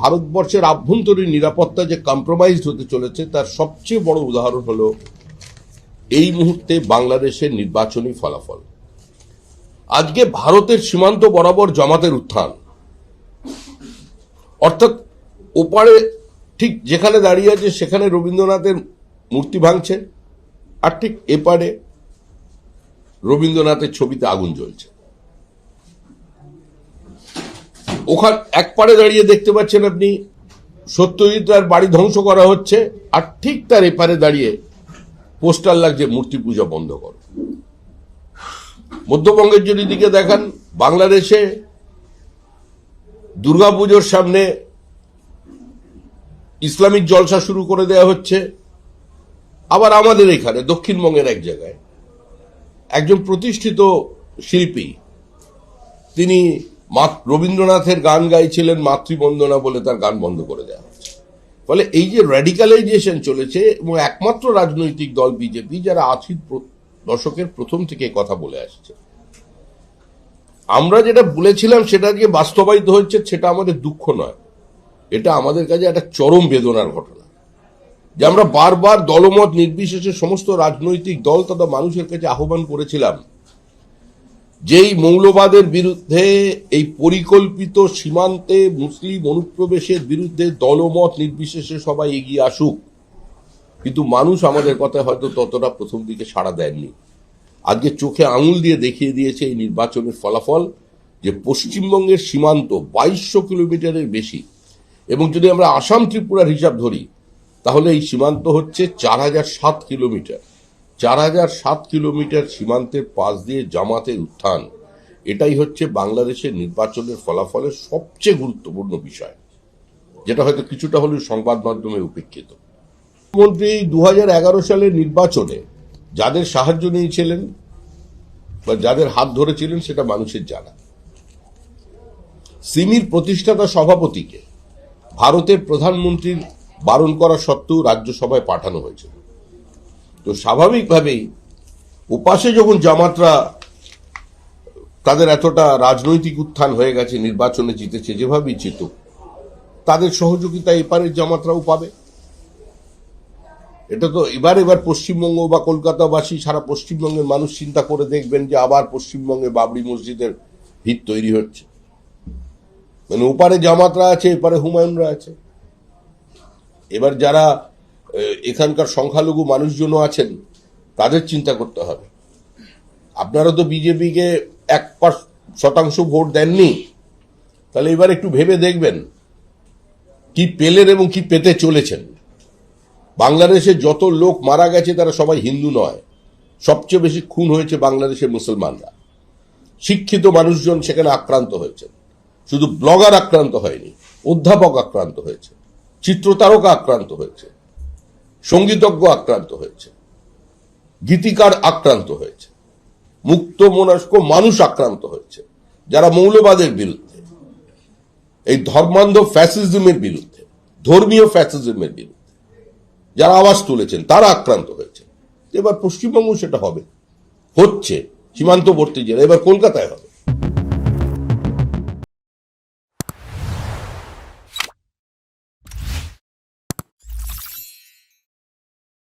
ভারতবর্ষের আভ্যন্তরীণ নিরাপত্তা যে কম্প্রোমাইজড হতে চলেছে তার সবচেয়ে বড় উদাহরণ হলো এই মুহূর্তে বাংলাদেশের নির্বাচনী ফলাফল। আজকে ভারতের সীমান্ত বরাবর জামাতের উত্থান, অর্থাৎ ওপারে ঠিক যেখানে দাঁড়িয়ে আছে সেখানে রবীন্দ্রনাথের মূর্তি ভাঙছে, আর ঠিক এপারে রবীন্দ্রনাথের ছবিতে আগুন জ্বলছে। ওখানে এক পারে দাঁড়িয়ে দেখতে পাচ্ছেন আপনি সত্যজিৎ রায়ের বাড়ি ধ্বংস করা হচ্ছে, আর ঠিক তার এপারে দাঁড়িয়ে পোস্টার লাগছে মূর্তি পূজা বন্ধ করো। মধ্যবঙ্গের যদি দিকে দেখান, বাংলাদেশে দুর্গাপুজোর সামনে ইসলামিক জলসা শুরু করে দেওয়া হচ্ছে। আবার আমাদের এখানে দক্ষিণবঙ্গের এক জায়গায় একজন প্রতিষ্ঠিত শিল্পী, তিনি রবীন্দ্রনাথের গান গাইছিলেন, মাতৃবন্দনা বলে তার গান বন্ধ করে দেওয়া হচ্ছে। ফলে এই যে র্যাডিক্যালাইজেশন চলেছে, এবং একমাত্র রাজনৈতিক দল বিজেপি যারা 80 দশকের প্রথম থেকে কথা বলে আসছে, আমরা যেটা বলেছিলাম সেটা যে বাস্তবায়িত হচ্ছে সেটা আমাদের দুঃখ নয়, এটা আমাদের কাছে একটা চরম বেদনার ঘটনা। যে আমরা বারবার দলমত নির্বিশেষে সমস্ত রাজনৈতিক দল তথা মানুষের কাছে আহ্বান করেছিলাম যেই মৌলবাদের বিরুদ্ধে, এই পরিকল্পিত সীমান্তে মুসলিম অনুপ্রবেশের বিরুদ্ধে দলমত নির্বিশেষে সবাই এগিয়ে আসুক, কিন্তু মানুষ আমাদের কথায় হয়তো ততটা প্রথম দিকে সাড়া দেননি। আজকে চোখে আঙুল দিয়ে দেখিয়ে দিয়েছে এই নির্বাচনের ফলাফল যে পশ্চিমবঙ্গের সীমান্ত 2200 কিলোমিটারের বেশি, এবং যদি আমরা আসাম ত্রিপুরার হিসাব ধরি তাহলে এই সীমান্ত হচ্ছে 4007 কিলোমিটার। 4007 কিলোমিটার সীমান্তের পাশ দিয়ে জামাতের উত্থান, এটাই হচ্ছে বাংলাদেশের নির্বাচনের ফলাফলের সবচেয়ে গুরুত্বপূর্ণ বিষয়, যেটা হয়তো কিছুটা হলেও সংবাদ মাধ্যমে উপেক্ষিত। মুখ্যমন্ত্রী 2011 সালের নির্বাচনে যাদের সাহায্য নিয়েছিলেন বা যাদের হাত ধরেছিলেন সেটা মানুষের জানা। সিমির প্রতিষ্ঠাতা সভাপতিকে ভারতের প্রধানমন্ত্রীর বারণ করা সত্ত্বেও রাজ্যসভায় পাঠানো হয়েছিল। তো স্বাভাবিকভাবেই ওপাশে যখন জামাতরা তাদের এতটা রাজনৈতিক উত্থান হয়ে গেছে, নির্বাচনে জিতেছে, যেভাবেই জিতুক তাদের সহযোগিতা এপারের জামাতরাও পাবে। এটা তো এবার পশ্চিমবঙ্গ বা কলকাতাবাসী, সারা পশ্চিমবঙ্গের মানুষ চিন্তা করে দেখবেন যে আবার পশ্চিমবঙ্গে বাবরি মসজিদের ভিত তৈরি হচ্ছে। মানে ওপারে জামাতরা আছে, এপারে হুমায়ুনরা আছে। এবার যারা এখানকার সংখ্যালঘু মানুষজন আছেন তাদের চিন্তা করতে হবে। আপনারা তো বিজেপিকে 1% ভোট দেননি, তাহলে এবার একটু ভেবে দেখবেন কি পেলেন এবং কি পেতে চলেছেন। বাংলাদেশে যত লোক মারা গেছে তারা সবাই হিন্দু নয়, সবচেয়ে বেশি খুন হয়েছে বাংলাদেশের মুসলমানরা। শিক্ষিত মানুষজন সেখানে আক্রান্ত হয়েছে, শুধু ব্লগার আক্রান্ত হয়নি, অধ্যাপক আক্রান্ত হয়েছে, চিত্রতারকা আক্রান্ত হয়েছে, সঙ্গীতজ্ঞ আক্রান্ত হয়েছে, গীতিকার আক্রান্ত হয়েছে, মুক্ত মনস্ক মানুষ আক্রান্ত হয়েছে, যারা মৌলবাদের বিরুদ্ধে, এই ধর্মান্ধ ফ্যাসিজমের বিরুদ্ধে, ধর্মীয় ফ্যাসিজমের বিরুদ্ধে যারা আওয়াজ তুলেছেন তারা আক্রান্ত হয়েছে। এবার পশ্চিমবঙ্গ সেটা হবে, হচ্ছে সীমান্তবর্তী জেলা, এবার কলকাতায় হবে।